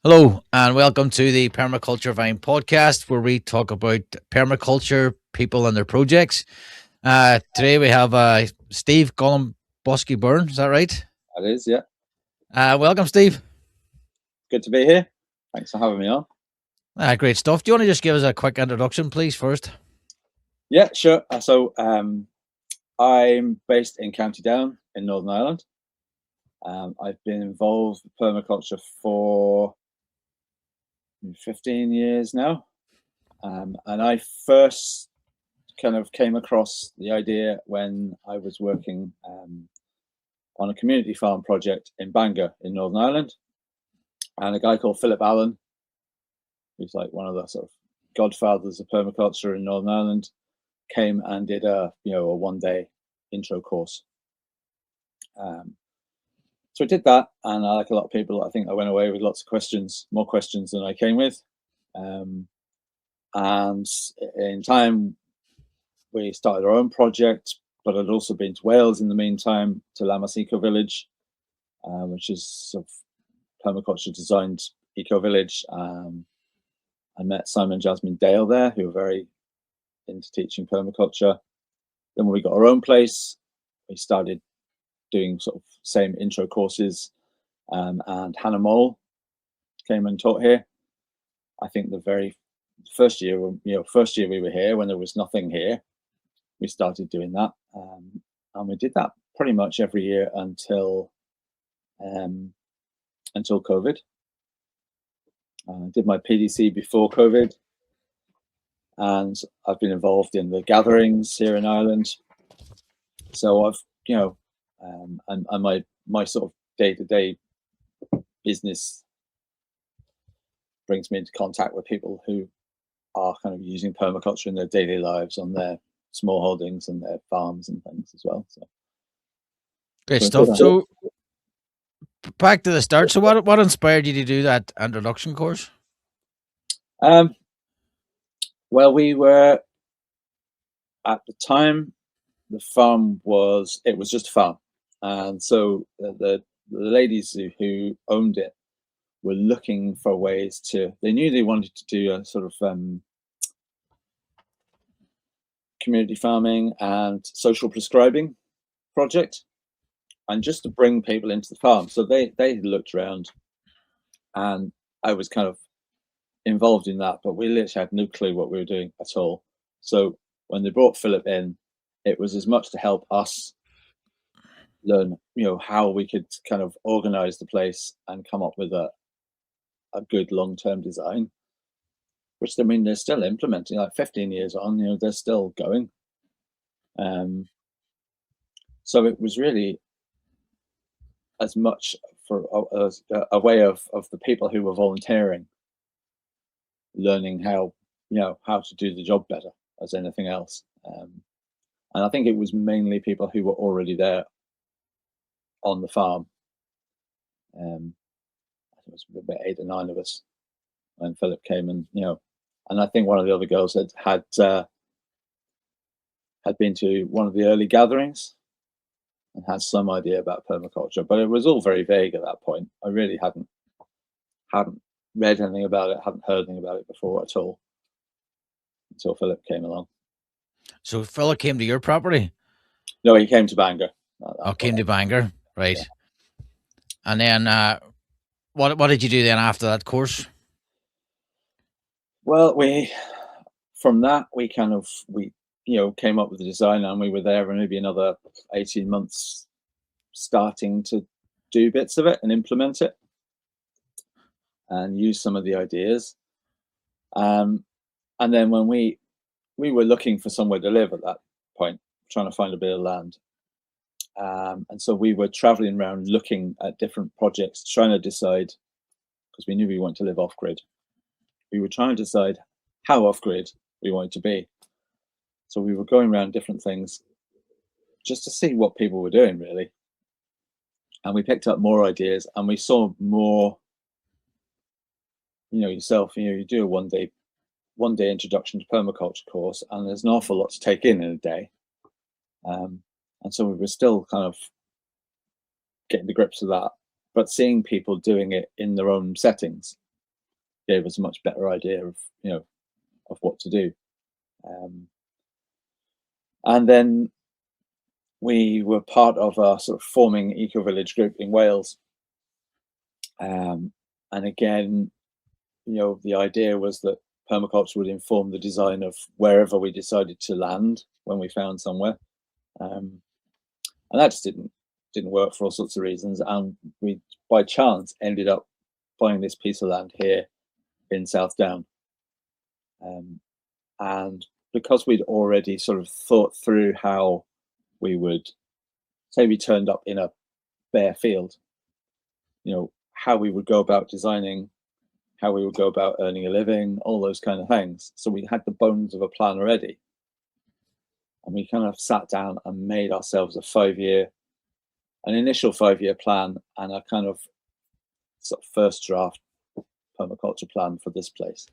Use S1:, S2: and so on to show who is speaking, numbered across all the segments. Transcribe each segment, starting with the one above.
S1: Hello, and welcome to the Permaculture Vine Podcast, where we talk about permaculture, people, and their projects. Today we have Steve Golemboski-Byrne. Is that right?
S2: That is, yeah.
S1: Welcome, Steve.
S2: Good to be here. Thanks for having me on.
S1: Great stuff. Do you want to just give us a quick introduction, please, first?
S2: Yeah, sure. I'm based in County Down in Northern Ireland. I've been involved with permaculture for 15 years now. And I first kind of came across the idea when I was working on a community farm project in Bangor in Northern Ireland. And a guy called Philip Allen, who's like one of the sort of godfathers of permaculture in Northern Ireland, came and did a 1-day intro course. So I did that, and like a lot of people, I think I went away with lots of questions, more questions than I came with. And in time, we started our own project, but I'd also been to Wales in the meantime, to Llamas Eco Village, which is sort of permaculture designed eco village. I met Simon and Jasmine Dale there, who were very into teaching permaculture. Then when we got our own place, we started doing sort of same intro courses, and Hannah Mole came and taught here. I think the very first year we were here, when there was nothing here, we started doing that, and we did that pretty much every year until COVID. I did my PDC before COVID, and I've been involved in the gatherings here in Ireland. So I've, and my sort of day-to-day business brings me into contact with people who are kind of using permaculture in their daily lives on their small holdings and their farms and things as well. So
S1: Great stuff. So back to the start. So what inspired you to do that introduction course?
S2: Well, we were, at the time, the farm was just a farm, and so the ladies who owned it were looking for ways to. They knew they wanted to do a sort of community farming and social prescribing project, and just to bring people into the farm. So they looked around, and I was kind of involved in that, but we literally had no clue what we were doing at all. So when they brought Philip in, it was as much to help us learn, how we could kind of organize the place and come up with a good long-term design, which, I mean, they're still implementing, like 15 years on, they're still going. So it was really as much as a way of the people who were volunteering learning how to do the job better as anything else. And I think it was mainly people who were already there on the farm. I think it was about 8 or 9 of us when Philip came, and and I think one of the other girls had been to one of the early gatherings and had some idea about permaculture, but it was all very vague at that point. I really hadn't read anything about it, hadn't heard anything about it before at all, until Philip came along.
S1: So Philip came to your property?
S2: No, he came to Bangor.
S1: Came to Bangor, right? Yeah. And then what did you do then after that course?
S2: Well, from that we came up with the design, and we were there for maybe another 18 months starting to do bits of it and implement it and use some of the ideas. And then when we were looking for somewhere to live at that point, trying to find a bit of land. And so we were traveling around looking at different projects, trying to decide, because we knew we wanted to live off-grid. We were trying to decide how off-grid we wanted to be. So we were going around different things just to see what people were doing, really. And we picked up more ideas, and we saw more, yourself, you do a one day introduction to permaculture course, and there's an awful lot to take in a day. And so we were still kind of getting the grips of that, but seeing people doing it in their own settings gave us a much better idea of of what to do. And then we were part of a sort of forming eco-village group in Wales. And again, the idea was that permaculture would inform the design of wherever we decided to land when we found somewhere. And that just didn't work for all sorts of reasons. And we, by chance, ended up buying this piece of land here in South Down. And because we'd already sort of thought through how we would, say we turned up in a bare field, how we would go about designing, how we would go about earning a living, all those kind of things. So we had the bones of a plan already. And we kind of sat down and made ourselves an initial 5-year plan and a kind of sort of first draft permaculture plan for this place,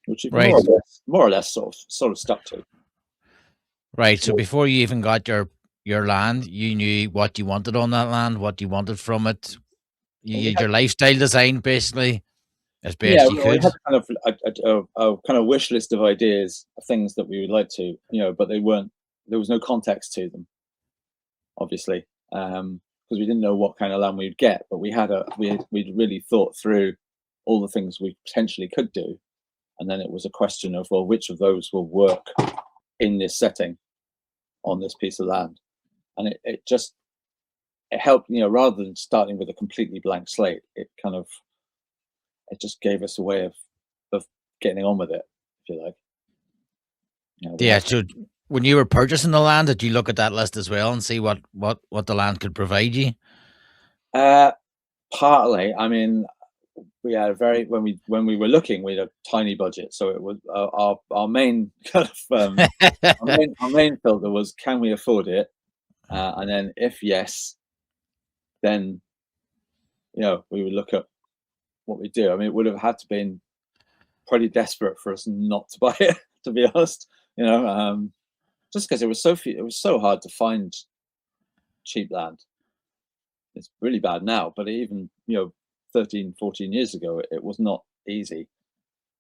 S2: which is
S1: Right.
S2: more or less sort of stuck to.
S1: Right. So before you even got your land, you knew what you wanted on that land, what you wanted from it. You had your lifestyle design basically as best you could.
S2: We had kind of a kind of wish list of ideas of things that we would like to, but there was no context to them, obviously, because we didn't know what kind of land we'd get. But we'd really thought through all the things we potentially could do, and then it was a question of, well, which of those will work in this setting on this piece of land. And it helped, rather than starting with a completely blank slate, it just gave us a way of getting on with it, if you like.
S1: So when you were purchasing the land, did you look at that list as well and see what the land could provide you?
S2: Partly. I mean, we had when we were looking, we had a tiny budget, so it was our main kind of our main filter was, can we afford it, and then if yes, then we would look at what we do. I mean, it would have had to been pretty desperate for us not to buy it, to be honest. Just because it was so hard to find cheap land. It's really bad now, but even 13, 14 years ago, it was not easy.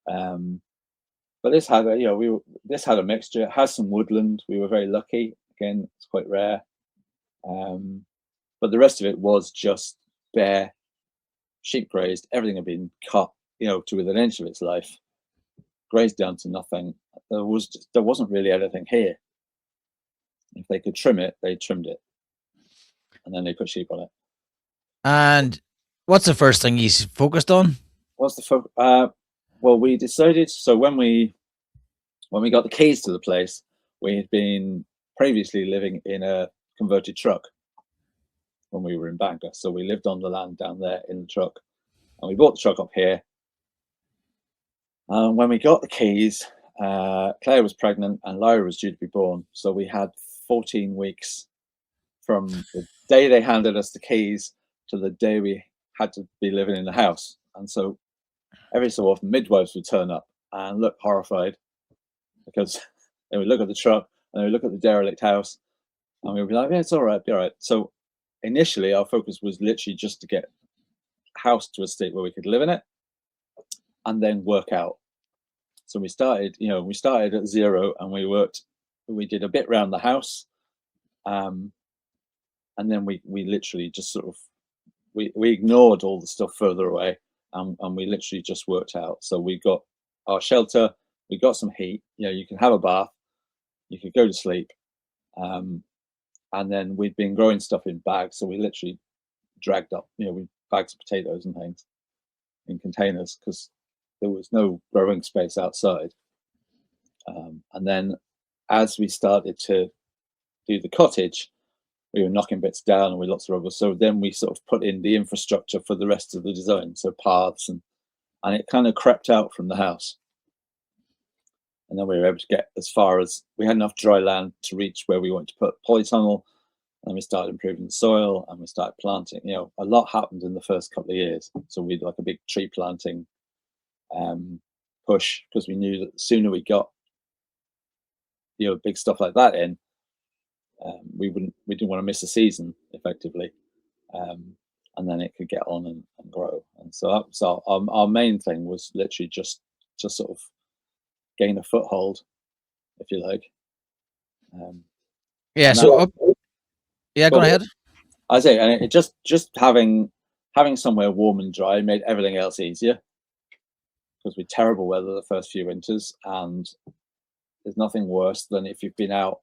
S2: But this had this had a mixture. It has some woodland. We were very lucky. Again, it's quite rare. But the rest of it was just bare, sheep grazed. Everything had been cut, to within an inch of its life, grazed down to nothing. There wasn't really anything here. If they could trim it, they trimmed it, and then they put sheep on it.
S1: And what's the first thing you focused on?
S2: Well, we decided. So when we got the keys to the place, we had been previously living in a converted truck when we were in Bangor. So we lived on the land down there in the truck, and we bought the truck up here. When we got the keys, Claire was pregnant and Lyra was due to be born. So we had 14 weeks from the day they handed us the keys to the day we had to be living in the house. And so every so often midwives would turn up and look horrified, because they would look at the truck and they would look at the derelict house, and we would be like, yeah, it's all right, be all right. So initially our focus was literally just to get a house to a state where we could live in it and then work out. So we started at zero, and we did a bit around the house, and then we literally just sort of we ignored all the stuff further away, and we literally just worked out. So we got our shelter, we got some heat, you can have a bath, you could go to sleep, and then we'd been growing stuff in bags, so we literally dragged up bags of potatoes and things in containers, because there was no growing space outside. And then as we started to do the cottage, we were knocking bits down and we lots of rubble. So then we sort of put in the infrastructure for the rest of the design, so paths, and it kind of crept out from the house. And then we were able to get as far as we had enough dry land to reach where we wanted to put polytunnel, and we started improving the soil and we started planting. A lot happened in the first couple of years. So we did like a big tree planting push, because we knew that the sooner we got big stuff like that in, we didn't want to miss a season effectively, and then it could get on and grow. And So that was our main thing, was literally just sort of gain a foothold, if you like.
S1: Yeah. So go
S2: Well,
S1: ahead.
S2: I say, and it just having somewhere warm and dry made everything else easier, because we had terrible weather the first few winters, and there's nothing worse than if you've been out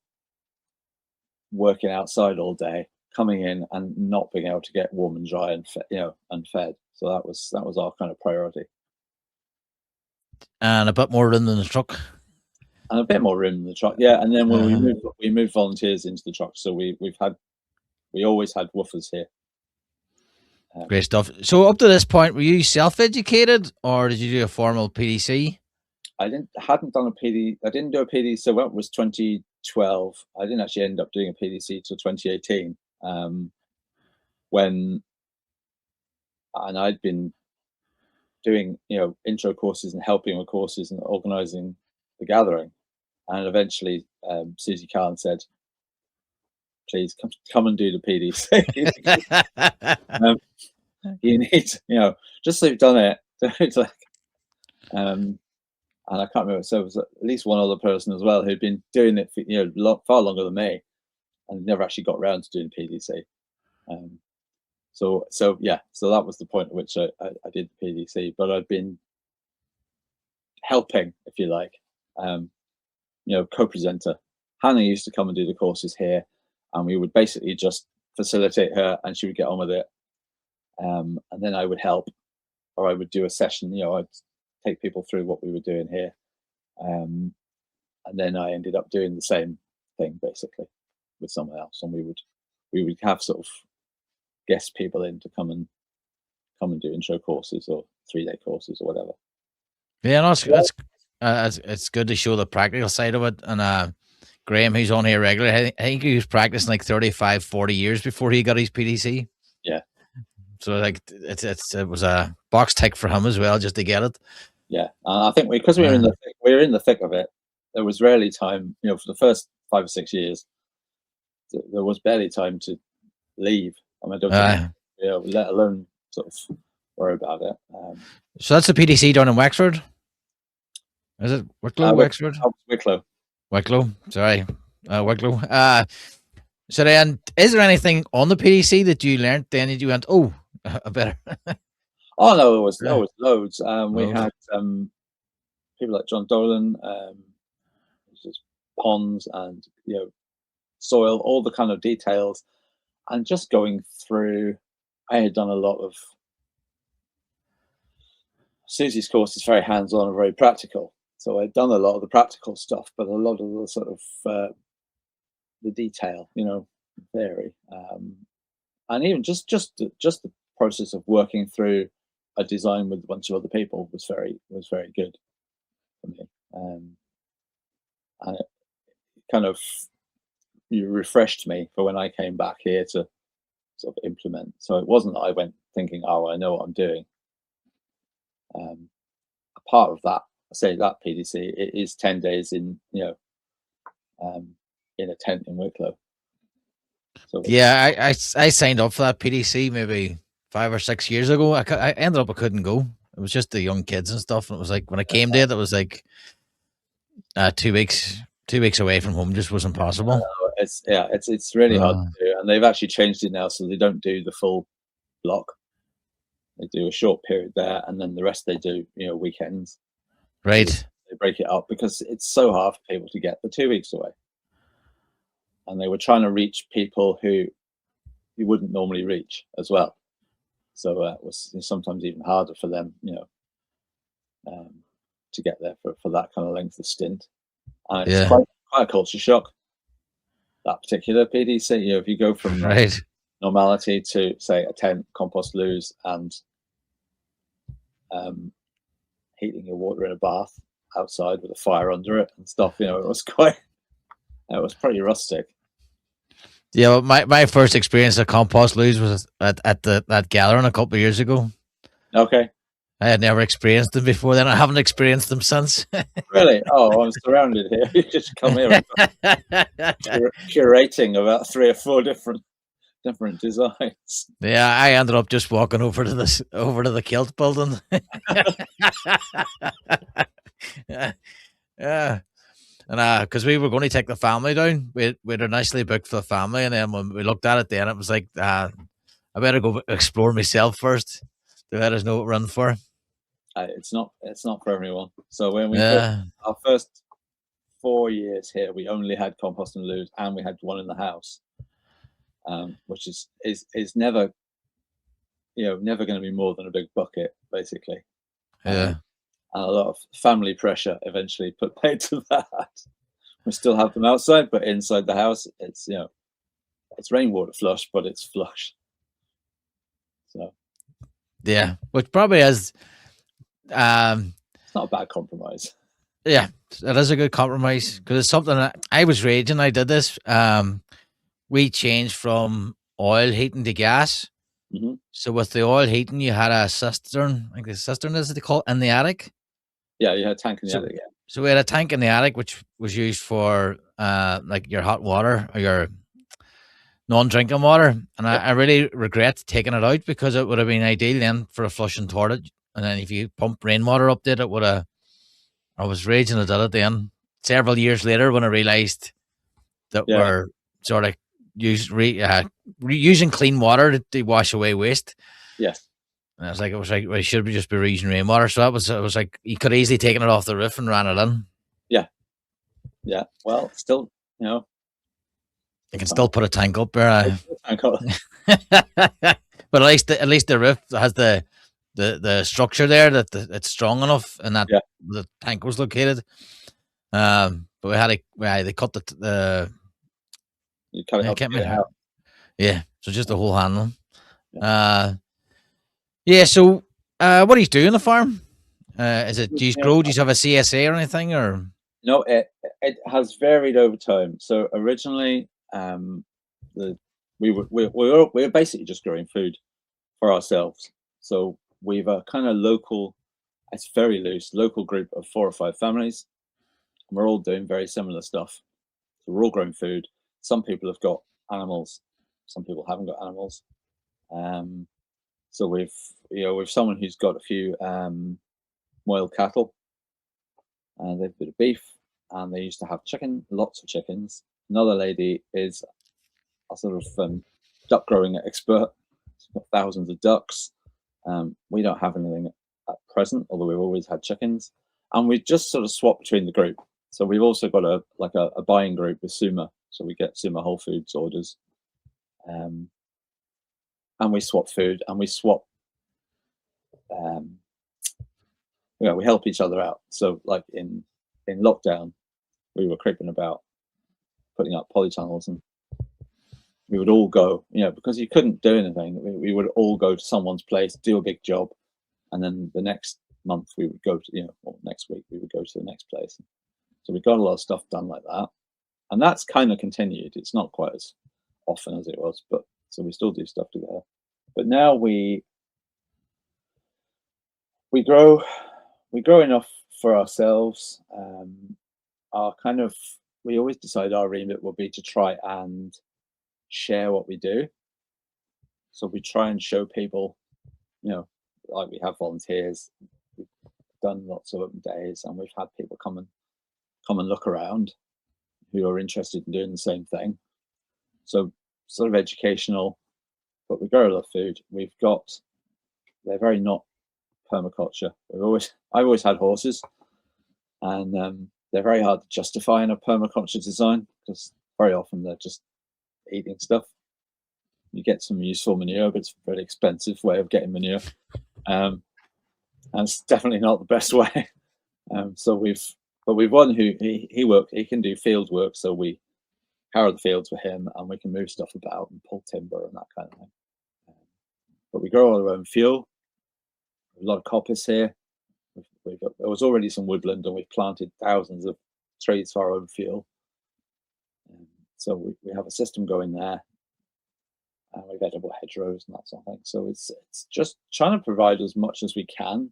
S2: working outside all day, coming in and not being able to get warm and dry and fed. So that was our kind of priority.
S1: And a bit more room than the truck.
S2: And a bit more room in the truck, yeah. And then when we moved volunteers into the truck, so we always had woofers here.
S1: Great stuff. So up to this point, were you self-educated, or did you do a formal PDC?
S2: I didn't do a PDC. So that was 2012. I didn't actually end up doing a PDC till 2018. And I'd been doing intro courses and helping with courses and organising the gathering, and eventually Susie Khan said, "Please come and do the PDC. You need, just so you've done it." And I can't remember. So it was at least one other person as well who'd been doing it for far longer than me, and never actually got around to doing PDC. So that was the point at which I did the PDC. But I'd been helping, if you like, co-presenter. Hannah used to come and do the courses here, and we would basically just facilitate her, and she would get on with it. And then I would help, or I would do a session. I'd take people through what we were doing here, and then I ended up doing the same thing basically with someone else, and we would have sort of guest people in to come and do intro courses or 3-day courses or whatever.
S1: Yeah, no, it's good to show the practical side of it. And Graham, who's on here regularly, I think he was practicing like 35, 40 years before he got his PDC.
S2: Yeah.
S1: So like it was a box tick for him as well, just to get it.
S2: Yeah, I think because we were in the thick of it, there was rarely time. For the first 5 or 6 years, there was barely time to leave. I don't think, let alone sort of worry about it.
S1: So that's the PDC down in Wexford. Is it Wicklow? Wexford? Wicklow. Sorry, Wicklow. So then, is there anything on the PDC that you learned then that you went, oh, I better?
S2: Oh no, there was loads. We had people like John Dolan, just ponds and soil, all the kind of details, and just going through. I had done a lot of Susie's course is very hands-on and very practical, so I'd done a lot of the practical stuff, but a lot of the sort of the detail, vary, and even just the process of working through a design with a bunch of other people was very good for me, and it kind of refreshed me for when I came back here to sort of implement. So it wasn't that I went thinking, "Oh, I know what I'm doing." A part of that, I say that PDC, it is 10 days in a tent in Wicklow. So
S1: yeah, I signed up for that PDC maybe 5 or 6 years ago. I ended up I couldn't go. It was just the young kids and stuff, and it was like when I came to it was like 2 weeks away from home just wasn't possible.
S2: It's really hard to do, and they've actually changed it now, so they don't do the full block. They do a short period there, and then the rest they do weekends.
S1: Right.
S2: So they break it up because it's so hard for people to get the 2 weeks away, and they were trying to reach people who you wouldn't normally reach as well. So it was sometimes even harder for them, to get there for that kind of length of stint. And it's quite a culture shock, that particular PDC. If you go from normality to, say, a tent, compost loos, and heating your water in a bath outside with a fire under it and stuff, it was pretty rustic.
S1: Yeah, well, my first experience of compost loos was at that gathering a couple of years ago.
S2: Okay.
S1: I had never experienced them before then. I haven't experienced them since.
S2: Really? Oh, I'm surrounded here. You just come here curating about 3 or 4 different different designs.
S1: Yeah, I ended up just walking over to the kilt building. Yeah, yeah. And because we were going to take the family down, we'd initially booked for the family, and then when we looked at it, then it was like, I better go explore myself first. To let us know what we're in for.
S2: It's not for everyone. So when
S1: Yeah,
S2: our first 4 years here, we only had compost and loos, and we had one in the house, which is never, never going to be more than a big bucket, basically.
S1: yeah,
S2: And a lot of family pressure eventually put paid to that. We still have them outside, but inside the house, it's it's rainwater flush, but it's flush. So
S1: yeah. Which probably is,
S2: it's not a bad compromise.
S1: yeah, it is a good compromise because it's something that I was raging. I did this. We changed from oil heating to gas.
S2: Hmm.
S1: So with the oil heating, you had a cistern. I think the cistern is what they call it, in the attic.
S2: Yeah, you had a tank in the
S1: So,
S2: attic. Yeah,
S1: so we had a tank in the attic, which was used for like your hot water or your non-drinking water. And
S2: yeah,
S1: I really regret taking it out because it would have been ideal then for a flushing toilet. And then if you pump rainwater up there, it would have. I was raging I did it then. Several years later, when I realised that
S2: yeah,
S1: we're sort of using clean water to wash away waste.
S2: yes,
S1: And it was like, we should just be reusing rainwater. So it was like, you could easily taken it off the roof and ran it in.
S2: yeah, yeah. Well, still,
S1: You can still put a tank up there.
S2: tank on.
S1: But at least the roof has the structure there that it's strong enough and that
S2: Yeah,
S1: the tank was located. But they cut the
S2: you cut it
S1: I
S2: up.
S1: can't
S2: Get it
S1: remember.
S2: out.
S1: Yeah, so just the whole handle.
S2: Yeah.
S1: Yeah. So, what do you do on the farm? Is it, do you
S2: Yeah.
S1: grow? Do you have a CSA or anything? Or
S2: No, it has varied over time. So originally, the we were basically just growing food for ourselves. So we've a kind of local, it's very loose, local group of 4 or 5 families. And we're all doing very similar stuff. So we're all growing food. Some people have got animals, some people haven't got animals. So we've someone who's got a few wild cattle, and they've got a bit of beef, and they used to have lots of chickens. Another lady is a sort of duck growing expert. She's got thousands of ducks. We don't have anything at present, although we've always had chickens, and we just sort of swap between the group. So we've also got a buying group with Suma, so we get Suma Whole Foods orders, and we swap food, and we swap. Um, we help each other out. So like in lockdown, we were creeping about putting up polytunnels, and we would all go, because you couldn't do anything. We would all go to someone's place, do a big job, and then the next month we would go to, or next week we would go to the next place. So we got a lot of stuff done like that, and that's kind of continued. It's not quite as often as it was, but so we still do stuff together. But now we grow enough for ourselves. We always decide our remit will be to try and share what we do. So we try and show people, like we have volunteers. We've done lots of open days, and we've had people come and look around who are interested in doing the same thing. So sort of educational, but we grow a lot of food. They're very not permaculture. I've always had horses, and they're very hard to justify in a permaculture design because very often they're just eating stuff. You get some useful manure, but it's a very expensive way of getting manure, and it's definitely not the best way. So we've one who he can do field work, so we harrow the fields for him, and we can move stuff about and pull timber and that kind of thing. But we grow all our own fuel. A lot of coppice here. There was already some woodland, and we've planted thousands of trees for our own fuel. So we have a system going there, and we've edible hedgerows and that sort of thing. So it's just trying to provide as much as we can.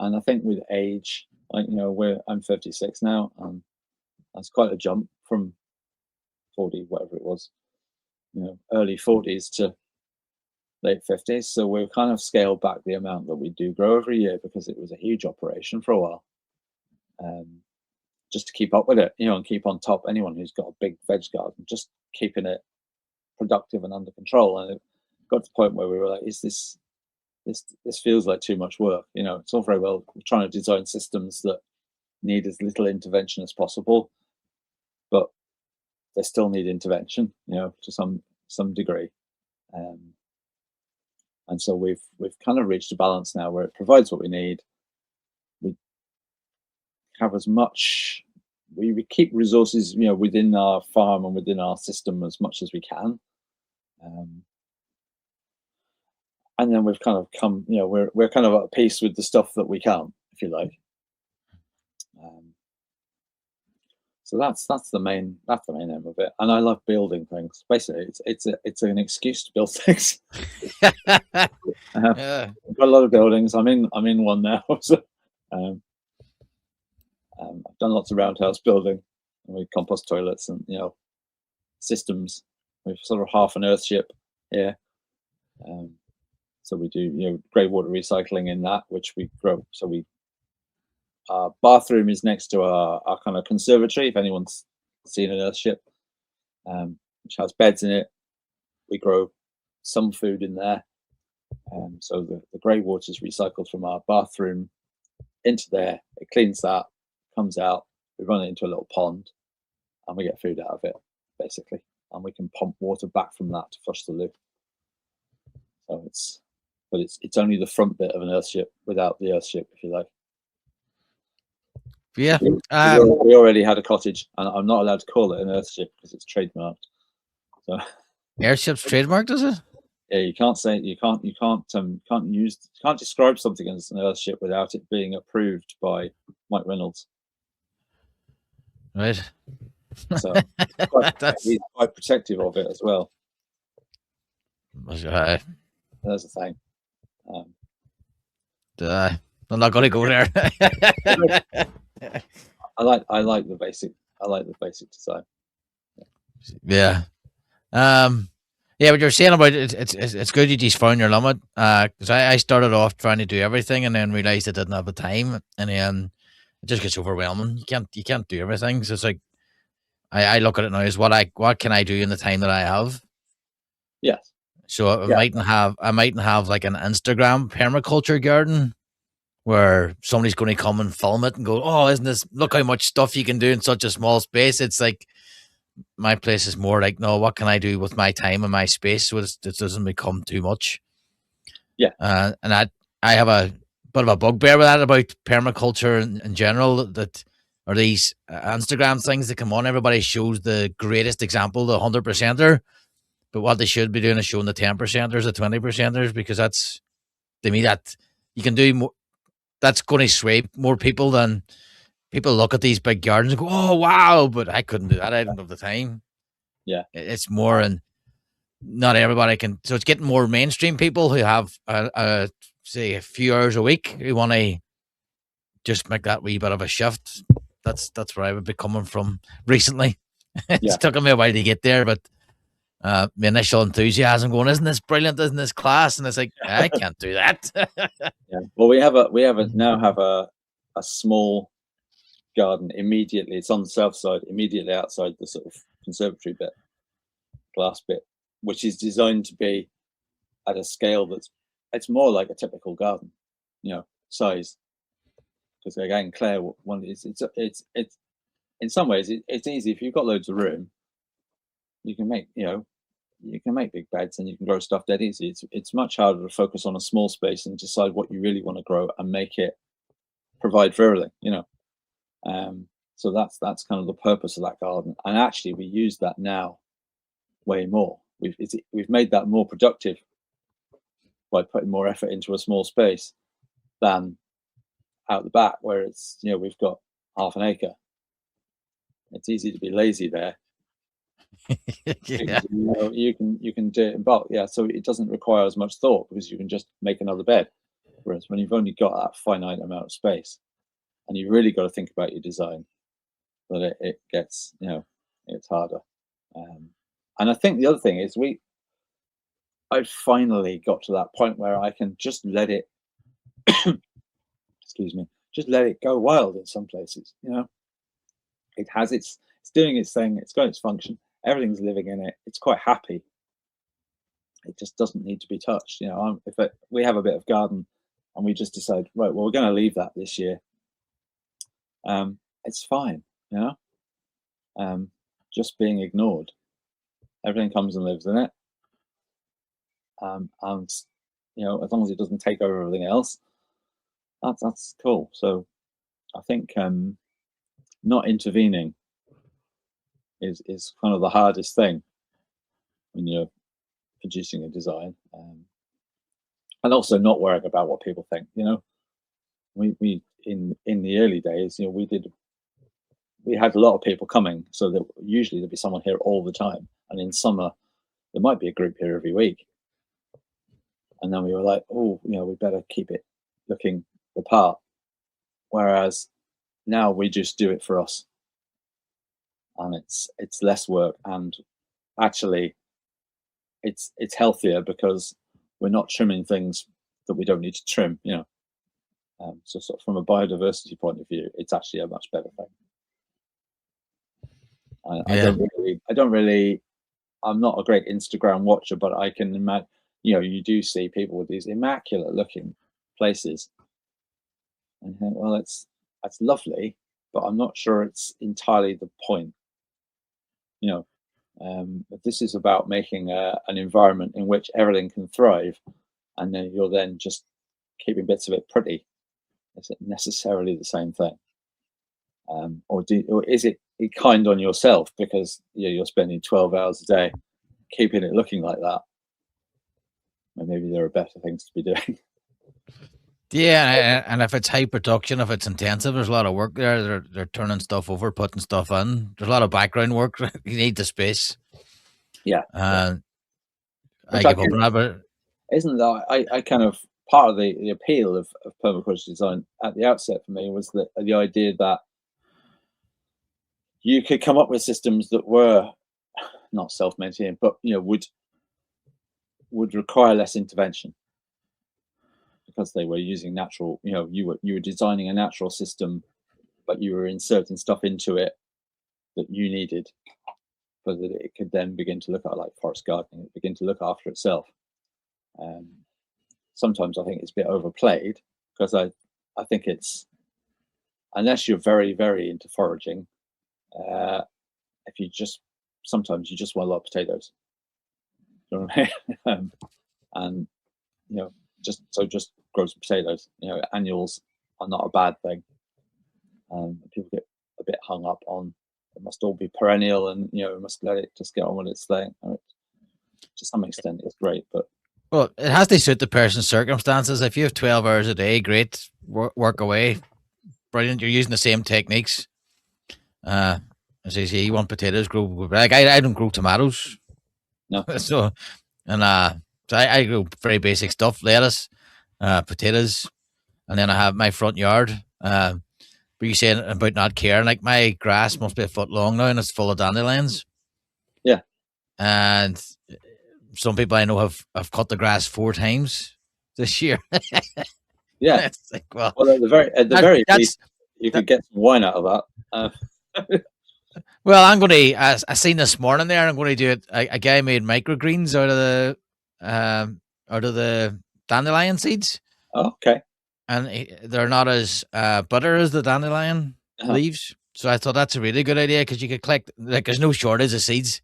S2: And I think with age, I'm 56 now, and that's quite a jump from 40, whatever it was. early 40s to late 50s. So we've kind of scaled back the amount that we do grow every year because it was a huge operation for a while. Just to keep up with it, and keep on top. Anyone who's got a big veg garden, just keeping it productive and under control. And it got to the point where we were like, this feels like too much work. It's all very well trying to design systems that need as little intervention as possible, but they still need intervention, to some degree. And so we've kind of reached a balance now where it provides what we need. We have as much, we keep resources, within our farm and within our system as much as we can. And then we've kind of come, we're kind of at peace with the stuff that we can't, if you like. So that's the main aim of it. And I love building things. Basically, it's an excuse to build things.
S1: Yeah.
S2: I've got a lot of buildings. I'm in one now. So, I've done lots of roundhouse building, and we compost toilets and systems. We've sort of half an earthship here. So we do greywater recycling in that, which we grow. So our bathroom is next to our kind of conservatory, if anyone's seen an earthship, which has beds in it. We grow some food in there. So the greywater is recycled from our bathroom into there. It cleans that, comes out. We run it into a little pond, and we get food out of it, basically. And we can pump water back from that to flush the loo. So it's only the front bit of an earthship without the earthship, if you like.
S1: Yeah.
S2: We already had a cottage, and I'm not allowed to call it an earthship because it's trademarked. So
S1: Airship's trademarked, is it?
S2: Yeah, you can't describe something as an earthship without it being approved by Mike Reynolds.
S1: Right.
S2: So he's quite protective of it as well. There's the thing.
S1: I'm not going to go there.
S2: I like the basic design.
S1: Yeah. Yeah, what you're saying about it's good you just found your limit. Because I started off trying to do everything and then realized I didn't have the time, and then it just gets overwhelming. You can't do everything. So it's like I look at it now as what can I do in the time that I have?
S2: Yes.
S1: So I mightn't have like an Instagram permaculture garden where somebody's going to come and film it and go, oh, look how much stuff you can do in such a small space. It's like my place is more like, no, what can I do with my time and my space so it doesn't become too much?
S2: Yeah.
S1: And I have a bit of a bugbear with that about permaculture in general, that are these Instagram things that come on. Everybody shows the greatest example, the 100%er, but what they should be doing is showing the 10%ers, the 20%ers, because that's, to me, that you can do more. That's going to sway more people than people look at these big gardens and go, oh, wow, but I couldn't do that. I don't have the time.
S2: Yeah.
S1: It's more, and not everybody can. So it's getting more mainstream people who have, say, a few hours a week who want to just make that wee bit of a shift. That's where I would be coming from recently. It's taken me a while to get there, but my initial enthusiasm going, isn't this brilliant? Isn't this class? And it's like, I can't do that.
S2: Yeah. Well, we have a small garden immediately. It's on the south side, immediately outside the sort of conservatory bit, glass bit, which is designed to be at a scale it's more like a typical garden, size. Because again, Claire, it's in some ways it's easy if you've got loads of room. You can make big beds and you can grow stuff dead easy. It's much harder to focus on a small space and decide what you really want to grow and make it provide for everything, so that's kind of the purpose of that garden. And actually we use that now way more. We've made that more productive by putting more effort into a small space than out the back where it's we've got half an acre. It's easy to be lazy there.
S1: Yeah.
S2: You can do it in bulk. Yeah, so it doesn't require as much thought because you can just make another bed. Whereas when you've only got that finite amount of space and you've really got to think about your design, that it gets it's harder. And I think the other thing is I finally got to that point where I can just let it, excuse me, just let it go wild in some places. It has it's doing its thing. It's got its function. Everything's living in it. It's quite happy. It just doesn't need to be touched. We have a bit of garden, and we just decide, right, well, we're going to leave that this year. It's fine. Just being ignored. Everything comes and lives in it. And as long as it doesn't take over everything else, that's cool. So I think not intervening is kind of the hardest thing when you're producing a design, and also not worrying about what people think. We in the early days, we had a lot of people coming, so that usually there'd be someone here all the time, and in summer there might be a group here every week. And then we were like, oh, we better keep it looking the part. Whereas now we just do it for us, and it's less work, and actually it's healthier because we're not trimming things that we don't need to trim. So sort of from a biodiversity point of view, it's actually a much better thing. I'm not a great Instagram watcher, but I can imagine. You do see people with these immaculate looking places, and you think, well, that's lovely, but I'm not sure it's entirely the point. But this is about making an environment in which everything can thrive, and then you're then just keeping bits of it pretty. Is it necessarily the same thing? Or is it kind on yourself because you're spending 12 hours a day keeping it looking like that? And maybe there are better things to be doing.
S1: Yeah, and if it's high production, if it's intensive, there's a lot of work there. They're turning stuff over, putting stuff in. There's a lot of background work. You need the space.
S2: Yeah.
S1: I give up on that, but
S2: isn't that I kind of part of the appeal of permaculture design at the outset for me was the idea that you could come up with systems that were not self-maintaining, but would require less intervention because they were using natural. You were designing a natural system, but you were inserting stuff into it that you needed, so that it could then begin to look at, like forest gardening, begin to look after itself. Sometimes I think it's a bit overplayed because I think it's, unless you're very, very into foraging, sometimes you just want a lot of potatoes. You know what I mean? And just grow some potatoes. Annuals are not a bad thing. People get a bit hung up on it must all be perennial, and we must let it just get on with its thing. To some extent, it's great, but
S1: well, it has to suit the person's circumstances. If you have 12 hours a day, great, work away, brilliant. You're using the same techniques. As I say, you want potatoes, grow. Like I don't grow tomatoes.
S2: No.
S1: So I grow very basic stuff: lettuce, potatoes, and then I have my front yard. But you saying about not caring, like my grass must be a foot long now, and it's full of dandelions.
S2: Yeah.
S1: And some people I know have cut the grass 4 times this year.
S2: Yeah.
S1: It's like, well,
S2: at the very least, you could get some wine out of that.
S1: Well, I'm going to. I seen this morning there. I'm going to do it. A guy made microgreens out of the dandelion seeds.
S2: Oh, okay.
S1: And they're not as butter as the dandelion leaves. So I thought that's a really good idea because you could collect, like, there's no shortage of seeds.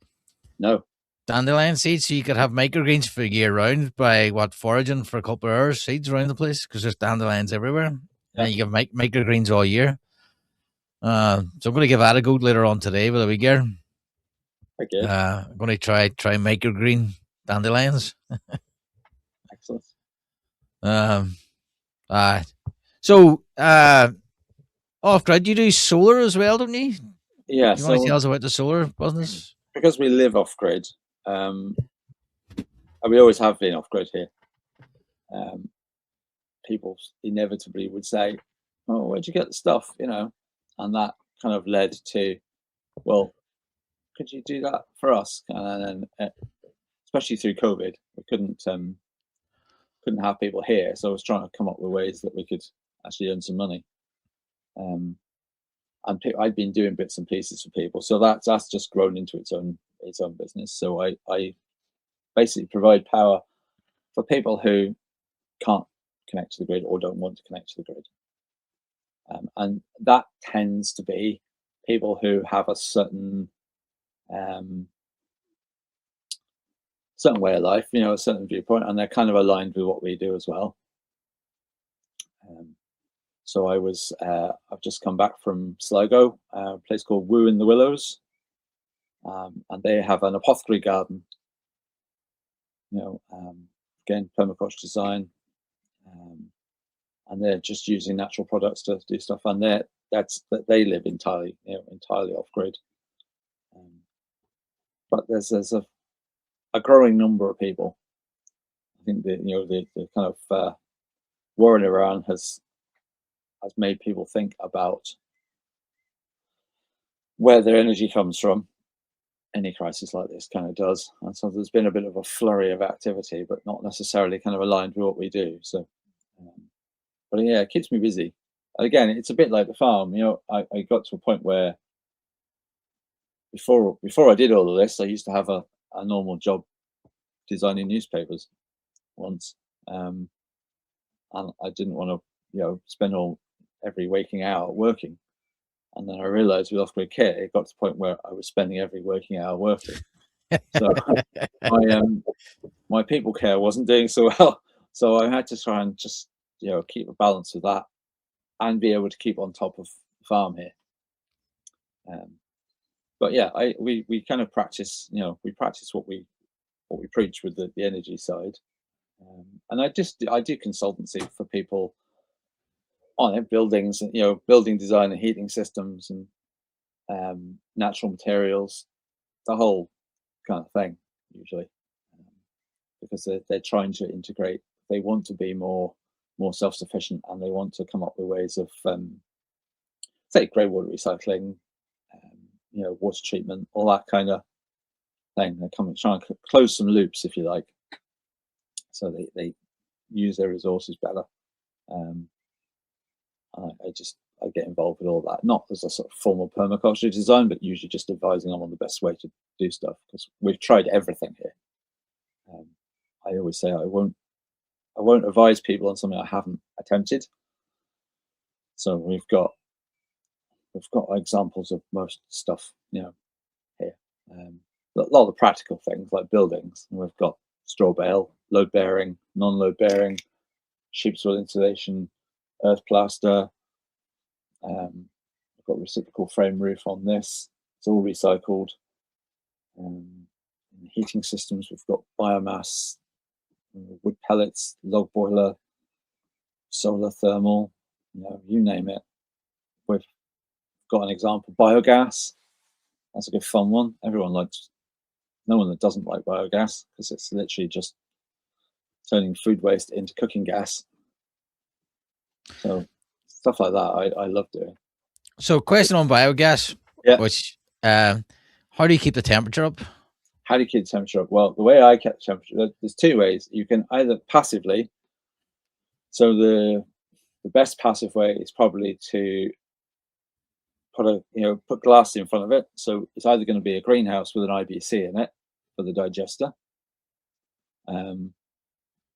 S2: No.
S1: Dandelion seeds, so you could have microgreens for year round by foraging for a couple of hours, seeds around the place because there's dandelions everywhere. Yeah. And you have microgreens all year. So I'm going to give that a go later on today with a wee girl.
S2: Okay.
S1: I'm going to try microgreen dandelions.
S2: Excellent.
S1: So off-grid, you do solar as well, don't you?
S2: Yeah.
S1: You want to tell us about the solar business?
S2: Because we live off-grid, and we always have been off-grid here. People inevitably would say, "Oh, where'd you get the stuff?" And that kind of led to, well, could you do that for us? And then, especially through COVID, we couldn't have people here, so I was trying to come up with ways that we could actually earn some money. And I'd been doing bits and pieces for people, so that's just grown into its own business. So I basically provide power for people who can't connect to the grid or don't want to connect to the grid, and that tends to be people who have a certain way of life, a certain viewpoint, and they're kind of aligned with what we do as well. So I've just come back from Sligo, a place called Woo in the Willows, and they have an apothecary garden. Again, permaculture design, and they're just using natural products to do stuff, and they live entirely off grid. But there's a growing number of people. I think the kind of war in Iran has made people think about where their energy comes from. Any crisis like this kind of does, and so there's been a bit of a flurry of activity, but not necessarily kind of aligned with what we do. So, but yeah, it keeps me busy. And again, it's a bit like the farm. I got to a point where before I did all of this, I used to have a normal job designing newspapers once, and I didn't want to spend every waking hour working. And then I realized with off-grid kit, it got to the point where I was spending every working hour working. So my people care wasn't doing so well. So I had to try and just keep a balance of that and be able to keep on top of the farm here. But yeah, we kind of practice. We practice what we preach with the energy side. And I do consultancy for people on their buildings, and building design and heating systems and natural materials, the whole kind of thing usually, because they're trying to integrate. They want to be more self-sufficient, and they want to come up with ways of say greywater recycling, water treatment, all that kind of thing. They're trying to close some loops, if you like, so they use their resources better. I get involved with all that, not as a sort of formal permaculture design, but usually just advising them on the best way to do stuff, because we've tried everything here. I always say I won't advise people on something I haven't attempted. So we've got examples of most stuff, here. A lot of the practical things like buildings, and we've got straw bale, load bearing, non-load bearing, sheep's wool insulation, earth plaster. We've got reciprocal frame roof on this. It's all recycled. Heating systems, we've got biomass, wood pellets, log boiler, solar thermal, you name it. We've got an example, biogas. That's a good fun one. No one that doesn't like biogas, because it's literally just turning food waste into cooking gas. So stuff like that I love doing.
S1: So question on biogas, which how do you keep the temperature up?
S2: How do you keep the temperature up? Well, the way I kept the temperature, there's two ways. You can either passively, so the best passive way is probably to put glass in front of it. So it's either going to be a greenhouse with an IBC in it for the digester,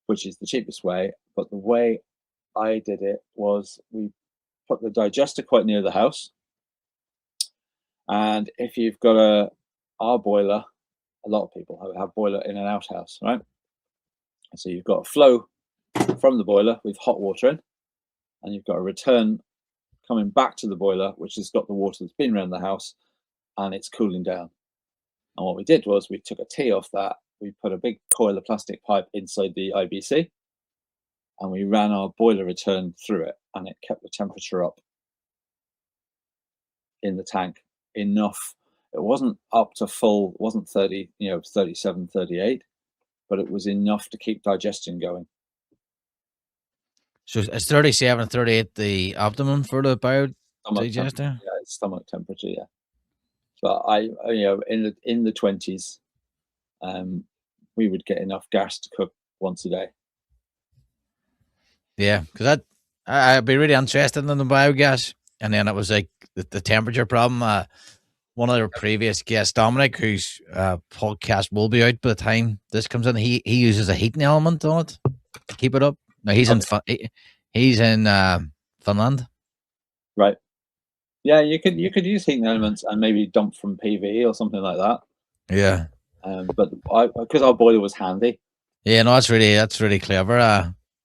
S2: which is the cheapest way. But the way I did it was we put the digester quite near the house. And if you've got our boiler, a lot of people have boiler in an outhouse, right? So you've got a flow from the boiler with hot water in, and you've got a return coming back to the boiler, which has got the water that's been around the house, and it's cooling down. And what we did was we took a T off that, we put a big coil of plastic pipe inside the IBC, and we ran our boiler return through it, and it kept the temperature up in the tank enough. It wasn't up to full, it wasn't 30, 37, 38, but it was enough to keep digestion going.
S1: So it's 37 and 38 the optimum for the bio digester?
S2: Yeah, it's stomach temperature, yeah. But in the 20s, we would get enough gas to cook once a day.
S1: Yeah, because I'd be really interested in the biogas. And then it was like the temperature problem. One of their previous guests, Dominic, whose podcast will be out by the time this comes in, he uses a heating element on it to keep it up. Now he's he's in Finland.
S2: Right. Yeah, you could use heating elements and maybe dump from PV or something like that.
S1: Yeah.
S2: But because our boiler was handy.
S1: Yeah, no, that's really clever.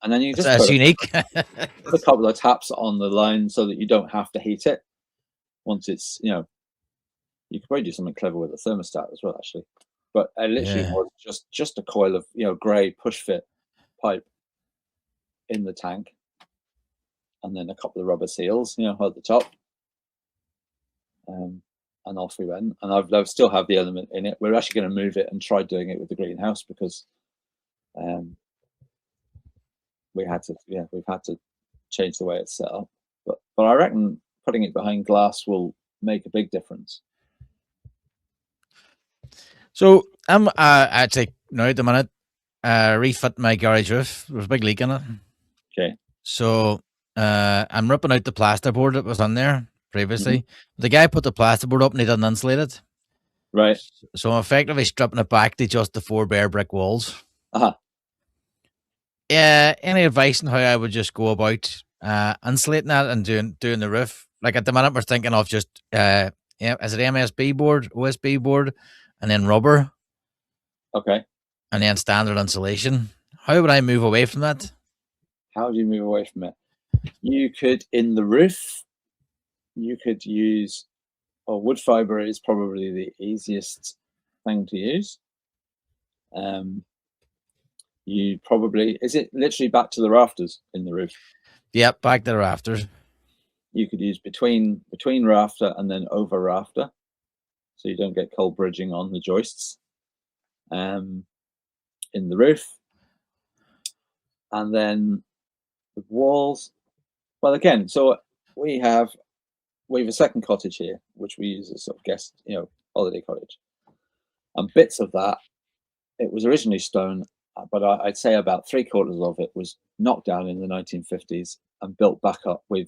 S2: And then you just
S1: that's unique.
S2: Put a couple of taps on the line so that you don't have to heat it. Once it's, you could probably do something clever with a thermostat as well, actually. But it literally was just a coil of, grey push fit pipe in the tank, and then a couple of rubber seals, at the top. And off we went. And I've still have the element in it. We're actually going to move it and try doing it with the greenhouse because we've had to change the way it's set up. But I reckon putting it behind glass will make a big difference.
S1: So I'm actually now at the minute refit my garage roof. There was a big leak in it.
S2: Okay.
S1: So I'm ripping out the plasterboard that was on there previously. Mm-hmm. The guy put the plasterboard up and he didn't insulate it.
S2: Right.
S1: So I'm effectively stripping it back to just the 4 bare brick walls. Any advice on how I would just go about insulating that and doing the roof? Like at the minute we're thinking of just is it MSB board, OSB board, and then rubber.
S2: Okay.
S1: And then standard insulation. How would I move away from that?
S2: How do you move away from it? You could, in the roof, you could use, wood fiber is probably the easiest thing to use. Is it literally back to the rafters in the roof?
S1: Yep, back to the rafters.
S2: You could use between rafter and then over rafter, so you don't get cold bridging on the joists in the roof. And then the walls, well, again, so we have a second cottage here, which we use as sort of guest, holiday cottage. And bits of that, it was originally stone, but I'd say about 3/4 of it was knocked down in the 1950s and built back up with,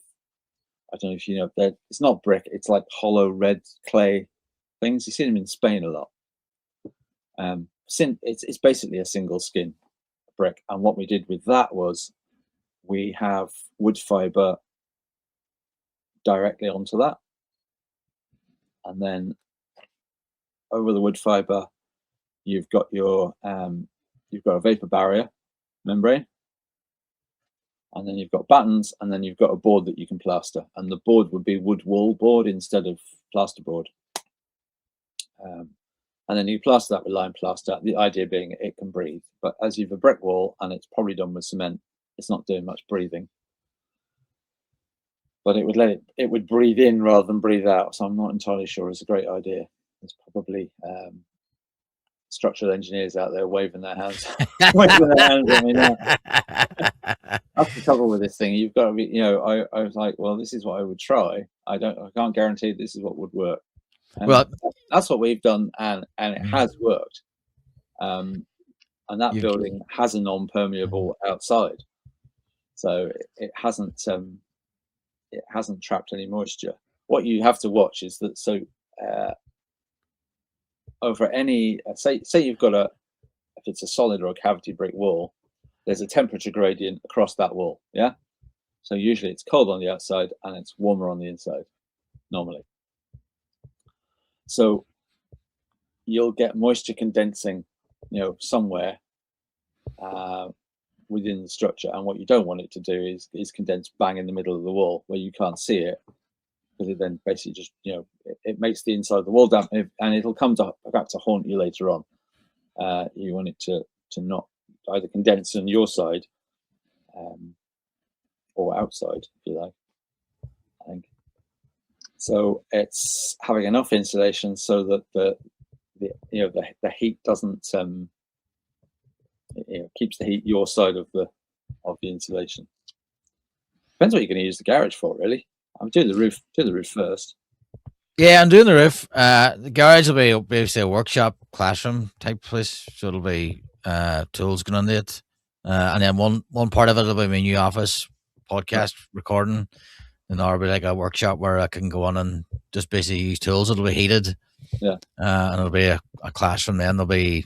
S2: I don't know if you know, it's not brick, it's like hollow red clay things. You see them in Spain a lot. It's basically a single skin brick. And what we did with that was we have wood fiber directly onto that. And then over the wood fiber, you've got a vapor barrier membrane. And then you've got battens, and then you've got a board that you can plaster. And the board would be wood wall board instead of plasterboard. And then you plaster that with lime plaster. The idea being it can breathe. But as you've a brick wall and it's probably done with cement, it's not doing much breathing. But it would breathe in rather than breathe out. So I'm not entirely sure it's a great idea. There's probably structural engineers out there waving their hands. Waving their hands at me now. That's the trouble with this thing. You've got to be, I was like, well, this is what I would try. I can't guarantee this is what would work. Well, that's what we've done, and it has worked. And that building has a non-permeable outside, so it hasn't trapped any moisture. What you have to watch is that over any say you've got if it's a solid or a cavity brick wall, there's a temperature gradient across that wall. Yeah, so usually it's cold on the outside and it's warmer on the inside normally. So you'll get moisture condensing, somewhere within the structure. And what you don't want it to do is condense bang in the middle of the wall where you can't see it, because it then basically just, it makes the inside of the wall damp, and it'll come back to haunt you later on. You want it to not either condense on your side or outside, if you like, I think. So it's having enough insulation so that the heat doesn't keeps the heat your side of the insulation. Depends what you're going to use the garage for, really. I'll do the roof first.
S1: Yeah, I'm doing the roof. The garage will be basically a workshop, classroom type place. So it'll be tools going into it, and then one part of it will be my new office
S2: Right.
S1: podcast recording, and there'll be like a workshop where I can go on and just basically use tools. It'll be heated,
S2: Yeah.
S1: and it'll be a classroom. Then there'll be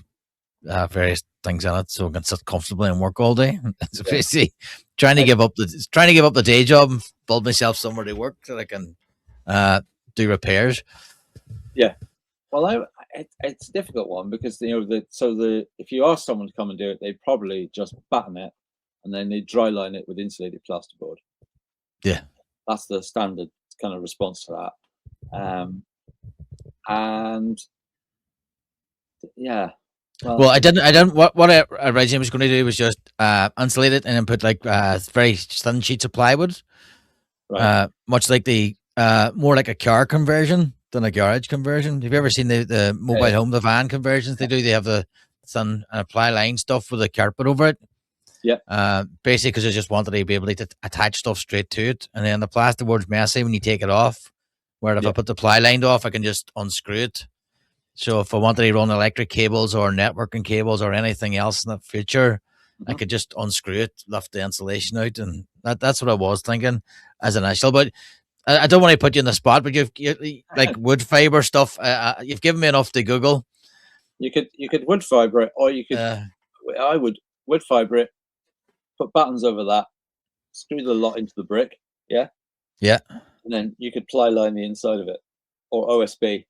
S1: various things in it, so I can sit comfortably and work all day. It's
S2: Yeah.
S1: basically trying to give up the day job and build myself somewhere to work so I can do repairs.
S2: Yeah. Well, it's a difficult one because if you ask someone to come and do it, they probably just batten it and then they dry line it with insulated plasterboard.
S1: Yeah.
S2: That's the standard kind of response to that. And yeah.
S1: Well, I didn't. What I originally was going to do was just insulate it and then put like very thin sheets of plywood,
S2: Right.
S1: much like the more like a car conversion than a garage conversion. Have you ever seen the mobile
S2: Yeah.
S1: home, the van conversions they do? They have the thin ply line stuff with a carpet over it.
S2: Yeah.
S1: Basically, because I just wanted to be able to attach stuff straight to it, and then the plasterboard's messy when you take it off. Where if I
S2: Yeah.
S1: put the ply line off, I can just unscrew it. So if I wanted to run electric cables or networking cables or anything else in the future, I
S2: Mhm.
S1: could just unscrew it, lift the insulation out, and that's what I was thinking as initial. But I don't want to put you in the spot, but you like wood fiber stuff. You've given me enough to Google.
S2: You could wood fiber it, or I would wood fiber it, put buttons over that, screw the lot into the brick, yeah,
S1: Yeah,
S2: and then you could ply line the inside of it, or OSB.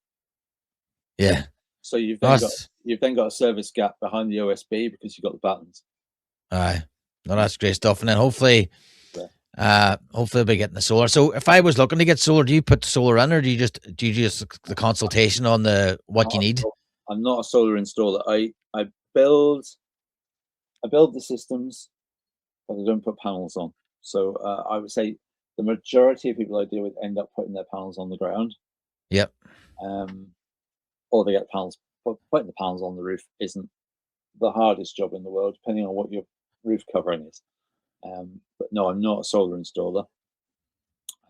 S1: yeah.
S2: So you've then
S1: That's
S2: got a service gap behind the OSB because you've got the buttons.
S1: aye. No, that's great stuff. And then hopefully,
S2: Yeah.
S1: hopefully, I'll be getting the solar. So if I was looking to get solar, do you put solar in, or do you just the consultation on the what you need?
S2: I'm not a solar installer. I build the systems, but I don't put panels on. So I would say the majority of people I deal with end up putting their panels on the ground,
S1: Yep.
S2: or they get panels. But putting the panels on the roof isn't the hardest job in the world, depending on what your roof covering is. But no, I'm not a solar installer.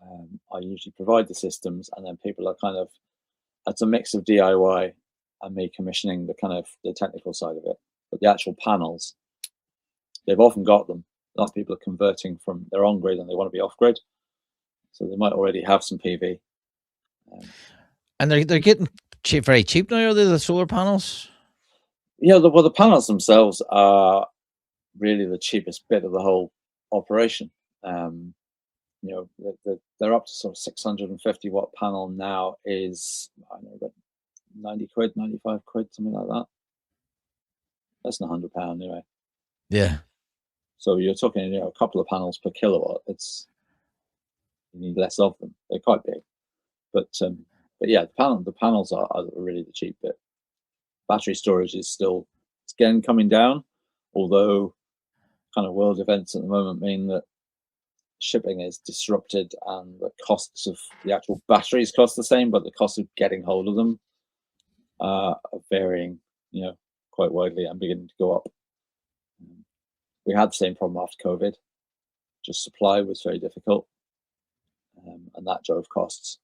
S2: I usually provide the systems, and then people are kind of, it's a mix of DIY and me commissioning the technical side of it. But the actual panels, they've often got them. A lot of people are converting from their on grid and they want to be off grid, so they might already have some PV.
S1: And they're getting very cheap now. Are they, the solar panels?
S2: Yeah, the panels themselves are really the cheapest bit of the whole operation. They're up to sort of 650 watt panel now is, I don't know, about 90 quid, 95 quid, something like that. Less than £100 anyway.
S1: Yeah.
S2: So you're talking, a couple of panels per kilowatt. You need less of them. They're quite big, but yeah, the panels are really the cheap bit. Battery storage is still, it's again coming down, although kind of world events at the moment mean that shipping is disrupted and the costs of the actual batteries cost the same, but the cost of getting hold of them are varying, quite widely and beginning to go up. We had the same problem after COVID. Just supply was very difficult, and that drove costs.